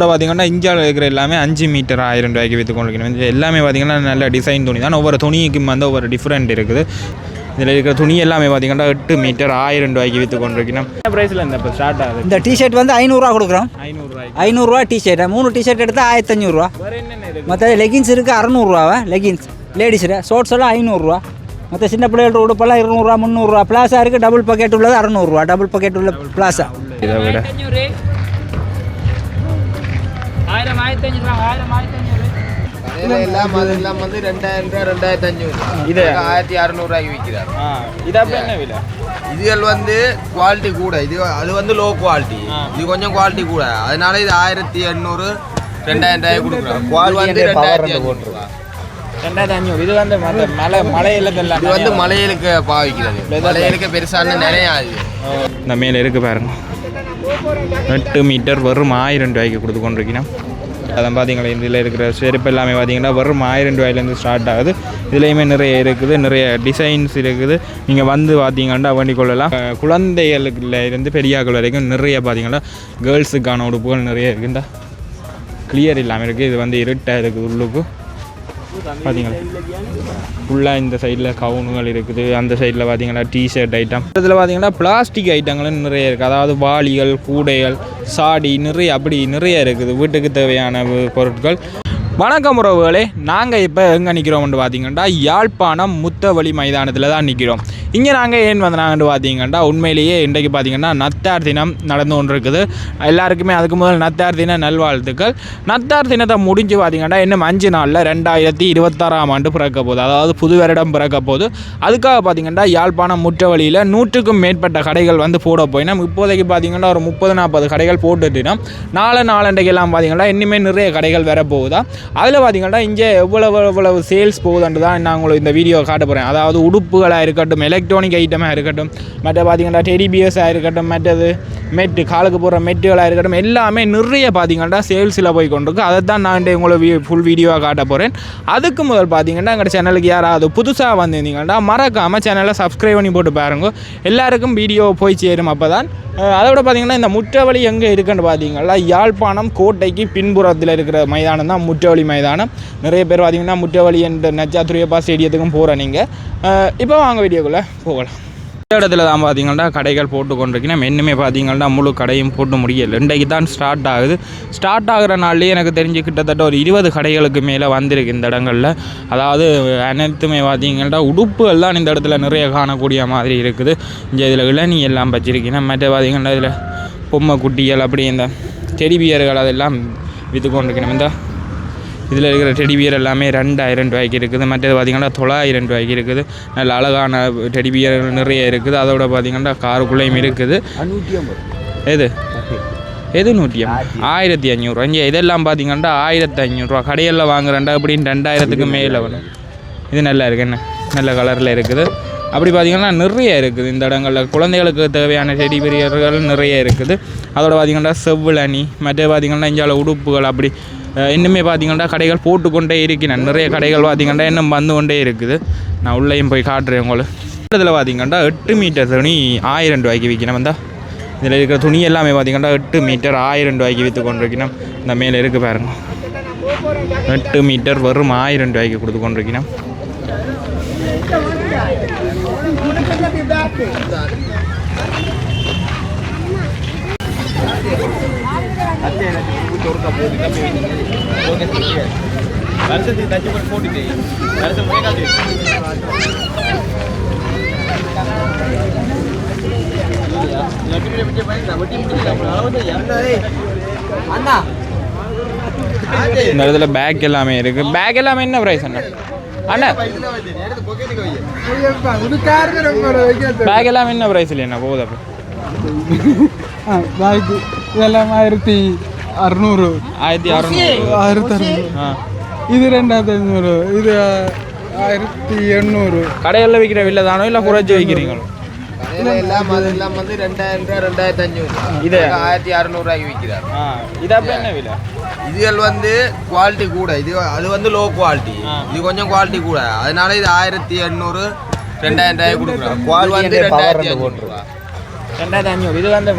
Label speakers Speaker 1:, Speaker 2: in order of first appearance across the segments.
Speaker 1: இப்போ பார்த்தீங்கன்னா இந்தியாவில் இருக்கிற எல்லாமே 5 மீட்டர் 1000 ரூபாய்க்கு விற்று கொண்டிருக்கணும். எல்லாமே பார்த்தீங்கன்னா நல்ல டிசைன் துணி தான். ஒவ்வொரு துணிக்கும் வந்து ஒவ்வொரு டிஃப்ரெண்ட் இருக்குது. இதில் இருக்கிற துணி எல்லாமே பார்த்தீங்கன்னா 8 மீட்டர் 1000 ரூபாய்க்கு விற்று கொண்டிருக்கணும். என்ன ப்ரைஸில் இந்த இப்போ ஸ்டார்ட் ஆகுது?
Speaker 2: இந்த டிஷர்ட் வந்து 500 கொடுக்குறோம். 500 டிஷர்ட் 3 டிஷர்ட் எடுத்தால் 1500. மற்ற லெகின்ஸ் இருக்குது 600 லெகின்ஸ் லேடிஸில். ஷோர்ட்ஸ் எல்லாம் 500. மற்ற சின்ன பிள்ளைகளோட உடுப்பெல்லாம் 200 300. பிளாஸா இருக்குது. டபுள் பக்கெட் உள்ளது 600. டபுள் பக்கெட் உள்ள பிளாஸா
Speaker 1: இதை விட
Speaker 3: 1000 எல்லாம் வந்து 2000 2500. இது 1600 ரூபாய்க்கு விற்கிறார்.
Speaker 1: இது அப்படி என்ன விலை?
Speaker 3: இதுகள் வந்து குவாலிட்டி கூட. அது வந்து லோ குவாலிட்டி. இது கொஞ்சம் குவாலிட்டி கூட. அதனால இது 1800 2000 ரூபாய் கொடுக்குறோம். குவாலிட்டி வந்து 2500.
Speaker 1: 2500. இது வந்து மலையிலுக்கெல்லாம்
Speaker 3: இது வந்து மலையிலுக்கு பாவிக்கிறது. மலையிலுக்கு பெருசான நிறைய ஆகுது.
Speaker 1: இந்த மேலே இருக்குது பாருங்க. 8 மீட்டர் வெறும் 1000 ரூபாய்க்கு கொடுத்து கொண்டிருக்கணும். அதான் பார்த்தீங்களா இதில் இருக்கிற செருப்பு எல்லாமே பார்த்தீங்கன்னா வெறும் 1000 ரூபாயிலேருந்து ஸ்டார்ட் ஆகுது. இதுலேயுமே நிறைய இருக்குது, நிறைய டிசைன்ஸ் இருக்குது. நீங்கள் வந்து பார்த்தீங்கன்னா வேண்டிக்கொள்ளலாம். குழந்தைகளுக்குள்ள இருந்து பெரியாக்கள் வரைக்கும் நிறைய பார்த்தீங்கன்னா கேர்ள்ஸுக்கான உடுப்புகள் நிறைய இருக்குது. இந்த கிளியர் இல்லாமல் இருக்குது. இது வந்து இருட்டாக இருக்குது. உள்ளுக்கு பார்த்தீங்களா ஃபுல்லாக இந்த சைடில் கவுனுகள் இருக்குது. அந்த சைடில் பார்த்தீங்கன்னா டிஷர்ட் ஐட்டம். இதில் பார்த்தீங்கன்னா பிளாஸ்டிக் ஐட்டங்களும் நிறைய இருக்குது. அதாவது வாளிகள், கூடைகள், சாடி அப்படி நிறைய இருக்குது வீட்டுக்கு தேவையான பொருட்கள். வணக்கம் உறவுகளே, நாங்கள் இப்போ எங்கே நிற்கிறோம்னு பார்த்தீங்கன்னா யாழ்ப்பாணம் முத்தவழி மைதானத்தில் தான் நிற்கிறோம். இங்கே நாங்கள் ஏன் வந்தாங்கன்னு பார்த்தீங்கன்னா உண்மையிலேயே இன்றைக்கு பார்த்தீங்கன்னா நத்தார் தினம் நடந்து கொண்டு இருக்குது. எல்லாருக்குமே அதுக்கு முதல் நத்தார் தின நல்வாழ்த்துக்கள். நத்தார் தினத்தை முடிஞ்சு பார்த்தீங்கன்னா இன்னும் 5 நாளில் 2026ஆம் ஆண்டு பிறக்க போகுது. அதாவது புது வருடம் பிறக்க போகுது. அதுக்காக பார்த்தீங்கன்னா யாழ்ப்பாணம் முற்றவழியில் 100க்கும் மேற்பட்ட கடைகள் வந்து போட போயினோம். இப்போதைக்கு பார்த்தீங்கன்னா ஒரு 30-40 கடைகள் போட்டுட்டினோம். நாளண்டைக்கெல்லாம் பார்த்தீங்கன்னா இன்னுமே நிறைய கடைகள் வர போகுதா. அதில் பார்த்தீங்கன்னா இங்கே எவ்வளவு சேல்ஸ் போகுதுன்ட்டு தான் நான் உங்களுக்கு இந்த வீடியோ காட்ட போகிறேன். அதாவது உடுப்புகளாக இருக்கட்டும், எலக்ட்ரானிக் ஐட்டமாக இருக்கட்டும், மற்ற பார்த்தீங்கன்னா டெடிபியர்ஸாக இருக்கட்டும், மற்றது மெட்டு காலுக்கு போடுற மெட்டுகளாக இருக்கட்டும், எல்லாமே நிறைய பார்த்தீங்கன்னா சேல்ஸில் போய் கொண்டிருக்கு. அதை தான் நான் உங்களுக்கு ஃபுல் வீடியோவாக காட்ட போகிறேன். அதுக்கு முதல் பார்த்தீங்கன்னா எங்கள் சேனலுக்கு யாராவது புதுசாக வந்திருந்தீங்கன்னா மறக்காமல் சேனலை சப்ஸ்கிரைப் பண்ணி போட்டு பாருங்க. எல்லாருக்கும் வீடியோ போய் சேரும். அப்போ தான் அதோட பார்த்தீங்கன்னா இந்த முற்றவழி எங்கே இருக்குன்னு பார்த்தீங்கன்னா யாழ்ப்பாணம் கோட்டைக்கு பின்புறத்தில் இருக்கிற மைதானம் தான் முற்றவழி மைதானம். நிறைய பேர் பார்த்தீங்கன்னா முற்றவழி என்ற நச்சாத்துரியப்பா ஸ்டேடியத்துக்கும் போகிறேன். நீங்கள் இப்போ வாங்க வீடியோக்குள்ளே போகலாம். இந்த இடத்துல தான் பார்த்தீங்கன்னா கடைகள் போட்டு கொண்டிருக்கேன். இன்னுமே பார்த்தீங்கன்னா முழு கடையும் போட்டு முடியலை. இன்றைக்கு தான் ஸ்டார்ட் ஆகுது. ஸ்டார்ட் ஆகிற நாள்லேயே எனக்கு தெரிஞ்சு கிட்டத்தட்ட ஒரு 20 கடைகளுக்கு மேலே வந்திருக்கு இந்த இடங்களில். அதாவது அனைத்துமே பார்த்தீங்கன்னா உடுப்புகள் தான் இந்த இடத்துல நிறைய காணக்கூடிய மாதிரி இருக்குது. இங்கே இதில் இளநீ எல்லாம் வச்சிருக்கேன். மற்ற பார்த்தீங்கன்னா இதில் பொம்மை குட்டிகள் அப்படி இந்த டெடிபியர்கள் அதெல்லாம் விற்று கொண்டிருக்கணும். இந்த இதில் இருக்கிற டெடிபியர் எல்லாமே 2000 ரூபாய்க்கு இருக்குது. மற்றது பார்த்திங்கன்னா 900 ரூபாய்க்கு இருக்குது. நல்ல அழகான டெடிபியர்கள் நிறைய இருக்குது. அதோட பார்த்திங்கன்னா காருக்குள்ளேயும் இருக்குது. எது 150 1500. இங்கே இதெல்லாம் பார்த்திங்கன்னா 1500 கடையில் வாங்குறேன்டா அப்படின்னு 2000க்கு மேலே வரும். இது நல்லா இருக்குது, என்ன நல்ல கலரில் இருக்குது. அப்படி பார்த்திங்கன்னா நிறைய இருக்குது இந்த இடங்களில். குழந்தைகளுக்கு தேவையான டெடிபியர்கள் நிறைய இருக்குது. அதோட பார்த்திங்கன்னா செவ்விளணி, மற்ற பார்த்திங்கன்னா இங்கே உடுப்புகள் அப்படி இன்னுமே பார்த்திங்கன்னா கடைகள் போட்டுக்கொண்டே இருக்கிறேன். நிறைய கடைகள் பார்த்திங்கன்னா இன்னும் வந்து கொண்டே இருக்குது. நான் உள்ளேயும் போய் காட்டுறேன் உங்களுக்கு. இதில் பார்த்திங்கன்னா 8 மீட்டர் துணி 1000 ரூபாய்க்கு விற்கணும். வந்தால் இதில் இருக்கிற துணி எல்லாமே பார்த்திங்கன்னா 8 மீட்டர் 1000 ரூபாய்க்கு விற்று கொண்டிருக்கணும். இந்த மேலே இருக்குது பாருங்க. 8 மீட்டர் வெறும் 1000 ரூபாய்க்கு கொடுத்து கொண்டிருக்கணும். இந்த இடத்துல பேக் எல்லாமே இருக்கு. பேக் எல்லாமே என்ன பிரைஸ் அண்ணா? அண்ணா பேக் எல்லாமே என்ன பிரைஸ் இல்லையா போகுது?
Speaker 4: பேக் இதெல்லாம் 1600.
Speaker 1: 1600.
Speaker 4: இது 2500. இது 1800.
Speaker 1: கடைகளில் விற்கிற விலை தானோ இல்லை குறைச்சி வைக்கிறீங்களோ?
Speaker 3: எல்லாம் வந்து 2000 2500. இது 1600 ரூபாய்க்கு விற்கிறார்.
Speaker 1: இது அப்படி என்ன விலை?
Speaker 3: இதுகள் வந்து குவாலிட்டி கூட. அது வந்து லோ குவாலிட்டி. இது கொஞ்சம் குவாலிட்டி கூட. அதனால இது 1800 2000 ரூபாய் கொடுக்குறோம். குவாலிட்டி வந்து 2500.
Speaker 1: 2500. இது வந்து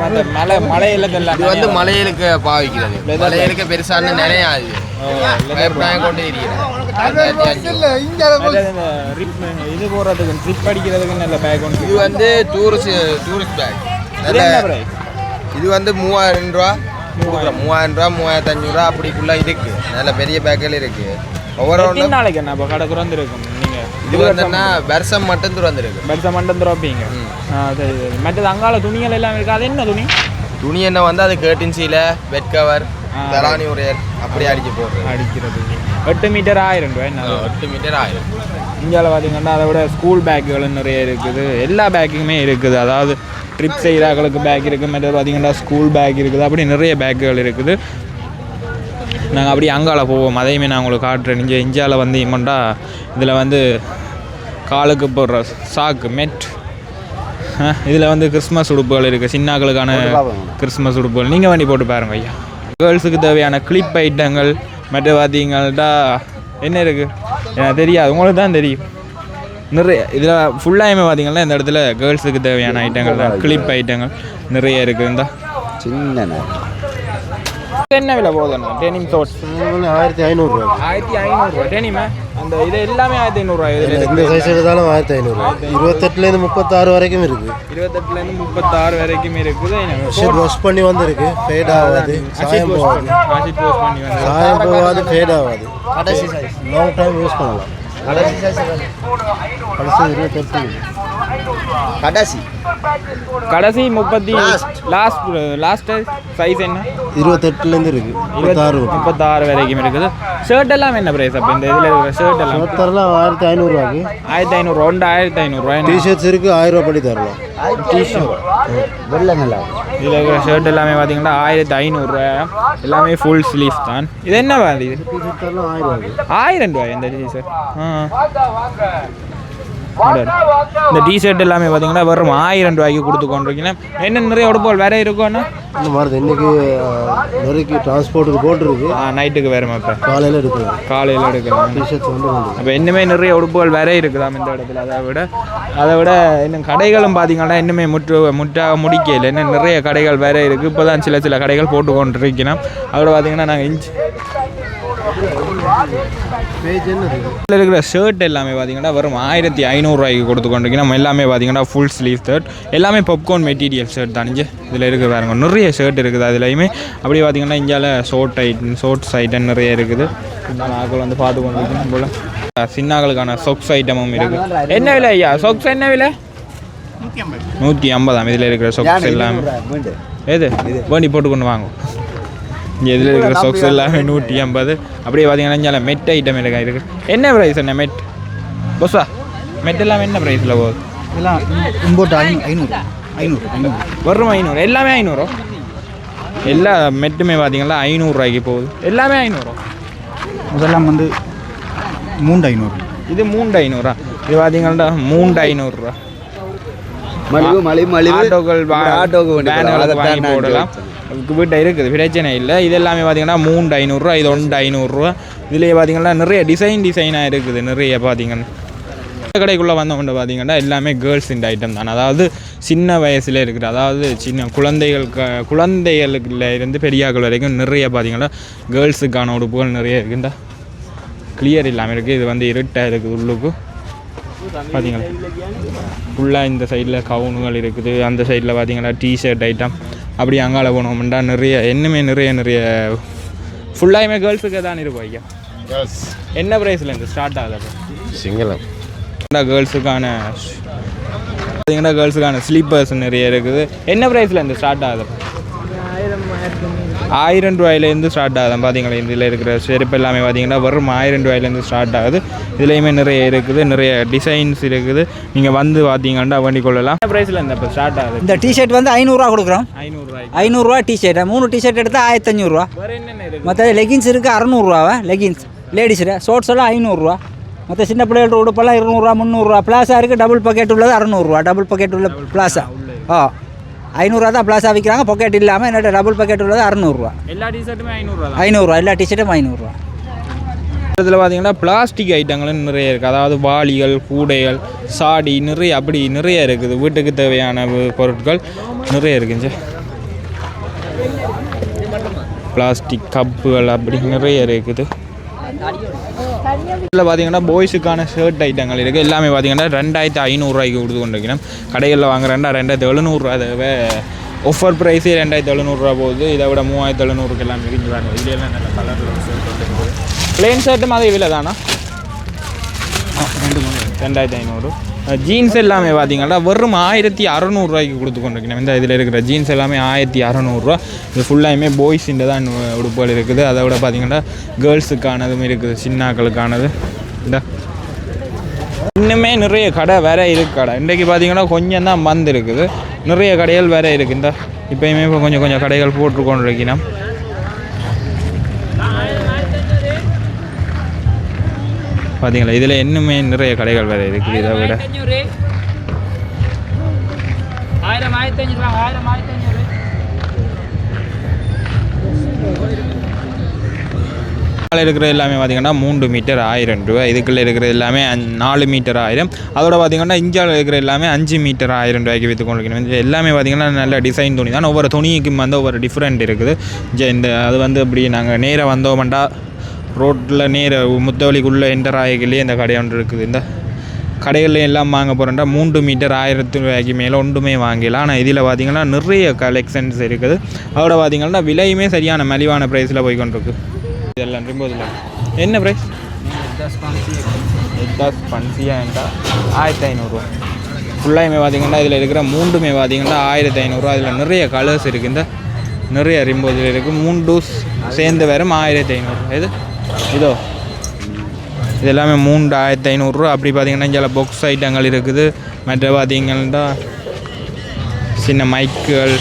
Speaker 1: மலையிலுக்கெல்லாம்
Speaker 3: இது வந்து மலையிலுக்கு பாவிக்கிறது. மலையிலுக்கு பெருசான நிறையாது. கொண்டு
Speaker 1: இது போகிறதுக்கு ட்ரிப் அடிக்கிறதுக்கு நல்ல பேக் ஒன்று.
Speaker 3: இது வந்து டூரிஸ்ட் பேக். இது வந்து 3000 ரூபா 3500 அப்படிக்குள்ள இருக்கு. நல்ல பெரிய பேக்கில் இருக்கு. ஒவ்வொரு
Speaker 1: நாளைக்கு என்ன இப்போ கடை திறந்துருக்கும் நீங்கள்?
Speaker 3: இது வந்து வருஷம் மட்டும் திறந்துருக்கு.
Speaker 1: வருஷம் மட்டும் திறப்பீங்க. சரி சரி. மற்றது அங்கால துணிகள் எல்லாம் இருக்குது. அது என்ன துணி
Speaker 3: என்ன வந்து அது கேர்டின் சீல, பெட் கவர், தலானி உரையர் அப்படி அடிச்சு போடுறது.
Speaker 1: அடிக்கிறது 8 மீட்டர் 1000 ரூபாய்.
Speaker 3: 8 மீட்டர் 1000.
Speaker 1: இந்தியாவில் பார்த்தீங்கன்னா அதை விட ஸ்கூல் பேக்குகள் நிறைய இருக்குது. எல்லா பேக்குமே இருக்குது. அதாவது ட்ரிப் செய்கிறாங்களுக்கு பேக் இருக்குது. மற்றது பார்த்தீங்கன்னா ஸ்கூல் பேக் இருக்குது. அப்படி நிறைய பேக்குகள் இருக்குது. நாங்கள் அப்படியே அங்கால போவோம். அதையுமே நான் உங்களுக்கு காட்டுறேன். இந்தியாவில் வந்து இம்மண்டா இதில் வந்து காலுக்கு போடுற சாக்கு மெட். இதில் வந்து கிறிஸ்மஸ் உடுப்புகள் இருக்குது. சின்னாக்களுக்கான கிறிஸ்மஸ் உடுப்புகள் நீங்கள் வண்டி போட்டு பாருங்க ஐயா. கேர்ள்ஸுக்கு தேவையான கிளிப் ஐட்டங்கள் மற்ற பார்த்தீங்கள்டா என்ன இருக்குது எனக்கு தெரியாது, உங்களுக்கு தான் தெரியும். நிறைய இதில் ஃபுல்லாகவே பார்த்தீங்கன்னா இந்த இடத்துல கேர்ள்ஸுக்கு தேவையான ஐட்டங்கள் தான், கிளிப் ஐட்டங்கள் நிறைய இருக்குது. இந்த
Speaker 2: சின்ன
Speaker 1: என்ன விலை போகுதுண்ணா? டெனிம் ஷார்ட்ஸ்
Speaker 5: 1500 ரூபா.
Speaker 1: 1500 டெனிமா? அந்த இது எல்லாமே 1500 ரூபாய்.
Speaker 5: இந்த சைஸ் எடுத்தாலும் 1500 ரூபா. 28லேருந்து 36 வரைக்கும் இருக்கு.
Speaker 1: 28லேருந்து 36 வரைக்கும் இருக்குது.
Speaker 5: ஷர்ட் வாஷ் பண்ணி வந்திருக்கு. ஃபேட் ஆகாது, சாயம் போகாது. சாயம் போகாது, ஃபேட் ஆகாது.
Speaker 3: கடைசி சைஸ்
Speaker 5: லாங் டைம் யூஸ் பண்ணலாம்.
Speaker 3: கடைசி சைஸ்
Speaker 5: கடைசி 28
Speaker 1: கடைசி 30 லாஸ்ட் சைஸ் என்ன?
Speaker 5: 28லேருந்து இருக்கு.
Speaker 1: 36 வரைக்கும் இருக்குது. ஷர்ட் எல்லாம் என்ன பிரைஸ்? அப்போ இந்த இதில் இருக்கிற ஷர்ட் எல்லாம்
Speaker 5: 1500 ரூபாய்க்கு.
Speaker 1: 1500 ஒன்று 1500 ரூபாய்.
Speaker 5: டிஷர்ட்ஸ் இருக்கு 1000 ரூபா படி தரலாம்.
Speaker 1: டிஷர்ட் வெள்ளை நல்லா இதில் இருக்கிற ஷர்ட் எல்லாமே பார்த்தீங்கன்னா 1500 ரூபாய். எல்லாமே ஃபுல் ஸ்லீவ்ஸ் தான். இது என்ன இது?
Speaker 5: டிஷர்ட் தரலாம்
Speaker 1: 1000 ரூபாய் இந்த டிஷர்ட். இந்த டிஷர்ட் எல்லாமே பார்த்தீங்கன்னா வெறும் 1000 ரூபாய்க்கு கொடுத்து கொண்டிருக்கீங்கன்னா என்ன நிறைய உடுப்புகள் வேற இருக்கும்னா
Speaker 5: இந்த மாதிரி இன்னைக்கு நிறைய டிரான்ஸ்போர்ட்டுக்கு போட்டுருக்கு.
Speaker 1: நைட்டுக்கு வேறுமா? இப்போ
Speaker 5: காலையில் எடுக்கலாம். டிஷர்ட்ஸ் வந்து
Speaker 1: அப்போ இன்னுமே நிறைய உடுப்புகள் வேற இருக்குதாம் இந்த இடத்துல. அதை விட இன்னும் கடைகளும் பார்த்தீங்கன்னா இன்னுமே முற்றாக முடிக்கல. இன்னும் நிறைய கடைகள் வேற இருக்குது. இப்போ தான் சில கடைகள் போட்டு கொண்டிருக்கணும். அதோட பார்த்தீங்கன்னா நாங்கள் இருக்கிற ஷர்ட் எல்லாமே பார்த்தீங்கன்னா வெறும் 1500 ரூபாய்க்கு கொடுத்து கொண்டிருக்கோம். நம்ம எல்லாமே பார்த்தீங்கன்னா ஃபுல் ஸ்லீவ் ஷர்ட், எல்லாமே பாப்கார்ன் மெட்டீரியல் ஷர்ட் தான். இதில் இருக்குது பாருங்க, நிறைய ஷர்ட் இருக்குது. அதுலேயுமே அப்படியே பார்த்தீங்கன்னா இந்தியாவில் ஷோர்ட்ஸ் ஐட்டம் நிறைய இருக்குது. ஆக்கள் வந்து பார்த்து கொண்டிருக்கணும் போல். சின்னாக்களுக்கான சொக்ஸ் ஐட்டமும் இருக்குது. என்ன விலை ஐயா சொக்ஸ்? என்ன விலை? 150. இதில் இருக்கிற சொக்ஸ் எல்லாமே எது வேண்டி போட்டுக்கொண்டு வாங்கும். இங்கே இதில் இருக்கிற சொக்ஸ் எல்லாமே 150. அப்படியே பார்த்தீங்கன்னா இங்கே மெட் ஐட்டம் இருக்குது. என்ன ப்ரைஸ்? என்ன மெட் பொஸ்ஸா மெட் எல்லாமே என்ன ப்ரைஸில் போகுது?
Speaker 2: இதெல்லாம் இம்போர்ட் 500
Speaker 1: வரும் 500. எல்லாமே 500. எல்லா மெட்டுமே பார்த்தீங்கன்னா 500 ரூபாய்க்கு போகுது. எல்லாமே 500.
Speaker 2: இதெல்லாம் வந்து 3500. இது
Speaker 1: 3500. இது பார்த்தீங்கன்னா 3500 ரூபா. ஆட்டோக்கள் வாங்கி போடலாம். வீட்டை இருக்குது, பிரச்சனை இல்லை. இது எல்லாமே பார்த்தீங்கன்னா 3500 இது 500. இதுலேயே பார்த்தீங்கன்னா நிறைய டிசைனாக இருக்குது. நிறைய பார்த்தீங்கன்னா கடைக்குள்ளே வந்தவங்க பார்த்தீங்கன்னா எல்லாமே கேர்ள்ஸ் இந்த ஐட்டம் தான். அதாவது சின்ன வயசில் இருக்குது. அதாவது சின்ன குழந்தைகளுக்குள்ள இருந்து பெரியாக்கள் வரைக்கும் நிறைய பார்த்தீங்கன்னா கேர்ள்ஸுக்கான உடுப்புகள் நிறைய இருக்குண்டா. கிளியர் இல்லாமல் இருக்குது. இது வந்து இருட்டாக இருக்குது. உள்ளுக்கு பார்த்தீங்களா ஃபுல்லாக இந்த சைடில் கவுனுகள் இருக்குது. அந்த சைடில் பார்த்தீங்கன்னா டிஷர்ட் ஐட்டம். அப்படி அங்கால போனோம்னா நிறைய ஃபுல்லாகவே கேர்ள்ஸுக்கு தான் இருக்கும் ஐயா. என்ன ப்ரைஸ்லேருந்து ஸ்டார்ட் ஆகுது?
Speaker 5: சிங்களம்
Speaker 1: கேர்ள்ஸுக்கான பார்த்தீங்கன்னா கேர்ள்ஸுக்கான ஸ்லீப்பர்ஸ் நிறைய இருக்குது. என்ன ப்ரைஸ்லேருந்து ஸ்டார்ட் ஆகுது? 1000 ரூபாயிலேருந்து ஸ்டார்ட் ஆகுது. பார்த்தீங்களா இதில் இருக்கிற செருப்பு எல்லாமே பார்த்தீங்கன்னா வெறும் 1000 ரூபாயிலேருந்து ஸ்டார்ட் ஆகுது. இதுலேயுமே நிறைய இருக்குது, நிறைய டிசைன்ஸ் இருக்குது. நீங்கள் வந்து பார்த்தீங்கன்னா வண்டி கொள்ளலாம். என்ன ப்ரைஸில் இந்த ஸ்டார்ட் ஆகுது?
Speaker 2: இந்த டிஷர்ட் வந்து 500 ரூபா கொடுக்குறோம்.
Speaker 1: 500
Speaker 2: ரூபா டிஷர்ட். 3 டிஷர்ட் எடுத்தால் 1500 ரூபா.
Speaker 1: வேறு என்னென்ன இருக்குது?
Speaker 2: மற்ற லெகின்ஸ் இருக்குது 600 ரூபாவா. லெகின்ஸ் லேடிஸில் ஷோர்ட்ஸ் எல்லாம் 500 ரூபா. மற்ற சின்ன பிள்ளைகளோட உடுப்பெல்லாம் 200 ரூபா 300 ரூபா. பிளாஸா இருக்குது. டபுள் பாக்கெட் உள்ளது 600 ரூபா. டபுள் பாக்கெட் உள்ள பிளாஸா 500 ரூபா தான் பிளாஸா விற்கிறாங்க. பாக்கெட் இல்லாமல் என்னோட டபுள் பாக்கெட் உள்ளது 600 ரூபா.
Speaker 1: எல்லா டிஷர்ட்டுமே 500 ரூபா.
Speaker 2: 500 ரூபா. எல்லா டிஷர்ட்டும் 500 ரூபா.
Speaker 1: இடத்துல பார்த்தீங்கன்னா பிளாஸ்டிக் ஐட்டங்களும் நிறைய இருக்குது. அதாவது வாளிகள், கூடைகள், சாடி நிறைய அப்படி நிறைய இருக்குது. வீட்டுக்கு தேவையான பொருட்கள் நிறைய இருக்குங்க. பிளாஸ்டிக் கப்புகள் அப்படி நிறைய இருக்குது. இதில் பார்த்தீங்கன்னா பாய்ஸுக்கான ஷர்ட் ஐட்டங்கள் இருக்குது. எல்லாமே பார்த்தீங்கன்னா 2500 கொடுத்து கொண்டிருக்கணும். கடைகளில் வாங்குறேன்டா 2700 ஆஃபர் ப்ரைஸே 2700 போகுது. இதை விட 3700 எல்லாம் விரிஞ்சு வாங்க. இதுல எல்லாம் நல்ல கலரில் ஷர்ட் இருக்குது. பிளெயின் ஷர்ட்டும் அதே விலை தானா? 2500. ஜீன்ஸ் எல்லாமே பார்த்தீங்கன்னா வெறும் 1600 கொடுத்து கொண்டிருக்கணும். இந்த இதில் இருக்கிற ஜீன்ஸ் எல்லாமே 1600. இது ஃபுல்லாயுமே பாய்ஸிൻ്റെ தான் உடுப்புகள் இருக்குது. அதை விட பார்த்தீங்கன்னா கேர்ள்ஸுக்கானதும் இருக்குது, சின்னாக்களுக்கானது. இந்த இன்னுமே நிறைய கடை வேறு இருக்குது. கடை இன்றைக்கி பார்த்தீங்கன்னா கொஞ்சம் தான் பந்து இருக்குது. நிறைய கடைகள் வேறு இருக்குது. இந்த இப்போயுமே இப்போ கொஞ்சம் கொஞ்சம் கடைகள் போட்டுக்கொண்டு இருக்கணும். பார்த்தீங்களா, இதில் இன்னுமே நிறைய கடைகள் வேறு இருக்குது. இதை விட இருக்கிற எல்லாமே பார்த்தீங்கன்னா 3 மீட்டர் 1000 ரூபா. இதுக்குள்ளே இருக்கிற எல்லாமே 4 மீட்டர் 1000. அதோட பார்த்தீங்கன்னா இந்தியாவில் இருக்கிற எல்லாமே 5 மீட்டர் 1000 ரூபாய்க்கு விற்று கொண்டிருக்கணும். எல்லாமே பார்த்தீங்கன்னா நல்ல டிசைன் துணி தான். ஒவ்வொரு துணிக்கும் வந்து ஒவ்வொரு டிஃப்ரெண்ட் இருக்குது. இந்த அது வந்து இப்படி நாங்கள் நேராக வந்தோம்டா ரோட்டில் நேர முத்தவழிக்குள்ளே என்டர் ஆகிக்கலையே இந்த கடை ஒன்று இருக்குது. இந்த கடைகளில் எல்லாம் வாங்க போகிறோம்டா 3 மீட்டர் 1000 ரூபாய்க்கு மேலே ஒன்றுமே வாங்கலாம். ஆனால் இதில் பார்த்திங்கன்னா நிறைய கலெக்ஷன்ஸ் இருக்குது. அதோட பார்த்திங்கன்னா விலையுமே சரியான மலிவான ப்ரைஸில் போய்கொண்டிருக்கு. இதெல்லாம் ரிம்போதில் என்ன ப்ரைஸ்? 1500 1500 ஃபுல்லாயுமே பார்த்திங்கன்னா இதில் இருக்கிற 3மே பார்த்திங்கன்னா 1500. அதில் நிறைய கலர்ஸ் இருக்குது. இந்த நிறைய ரிம்போதில் இருக்குது. 3 டூஸ் சேர்ந்து வரும் 1500. இதோ இது எல்லாமே 3500. அப்படி பார்த்திங்கன்னா இங்கே பாக்ஸ் ஐட்டங்கள் இருக்குது. மற்ற பார்த்திங்கன்னா சின்ன மைக்குகள்,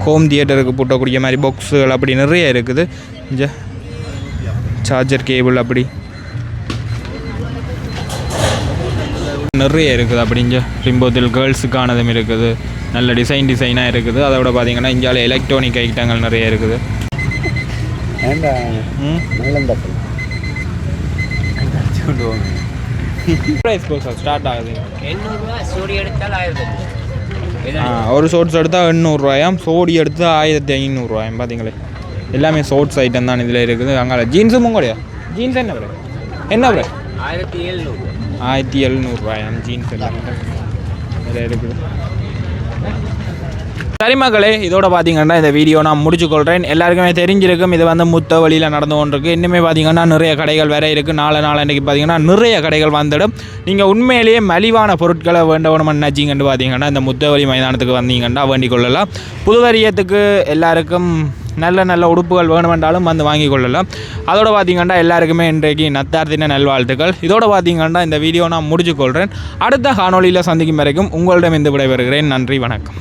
Speaker 1: ஹோம் தியேட்டருக்கு போட்டக்கூடிய மாதிரி பாக்ஸுகள் அப்படி நிறைய இருக்குது. இங்கே சார்ஜர் கேபிள் அப்படி நிறைய இருக்குது. அப்படி இங்கே ரிம்போத்தில் கேர்ள்ஸுக்கானதும் இருக்குது. நல்ல டிசைனாக இருக்குது. அதோட பார்த்திங்கன்னா இங்கே எலக்ட்ரானிக் ஐட்டங்கள் நிறைய இருக்குது. ஸ்டார்ட் ஆகுது. ஒரு ஷோட்ஸ் எடுத்தால் 800 ரூபாயாம், சோடி எடுத்தால் 1500 ரூபாயும். பார்த்தீங்களே எல்லாமே ஷோட்ஸ் ஐட்டம் தான் இதில் இருக்குது. அங்கே ஜீன்ஸும் கூடயா? ஜீன்ஸ் என்ன ப்ரைஸ்? என்ன ப்ரைஸ்? 1700 ரூபாயாம் ஜீன்ஸ் எல்லாம் இதில் இருக்குது. சரி மக்களே, இதோட பார்த்தீங்கன்னா இந்த வீடியோ நான் முடிச்சுக்கொள்கிறேன். எல்லாருக்குமே தெரிஞ்சிருக்கும் இது வந்து முத்த வழியில் நடந்து கொண்டிருக்கு. இன்னுமே பார்த்தீங்கன்னா நிறைய கடைகள் வேறு இருக்குது. நாளைக்கு பார்த்தீங்கன்னா நிறைய கடைகள் வந்துடும். நீங்கள் உண்மையிலேயே மலிவான பொருட்களை வேண்டவனும் நினச்சிங்கன்னு பார்த்தீங்கன்னா இந்த முத்தவழி மைதானத்துக்கு வந்தீங்கன்னா வேண்டிக் கொள்ளலாம். புதுவரியத்துக்கு எல்லாருக்கும் நல்ல உடுப்புகள் வேணுமென்றாலும் வந்து வாங்கி கொள்ளலாம். அதோட பார்த்தீங்கன்னா எல்லாருக்குமே இன்றைக்கு நத்தார் தின நல்வாழ்த்துக்கள். இதோட பார்த்தீங்கன்னா இந்த வீடியோ நான் முடிச்சுக்கொள்கிறேன். அடுத்த காணொலியில் சந்திக்கும் வரைக்கும் உங்களிடம் இருந்து விடைபெறுகிறேன். நன்றி, வணக்கம்.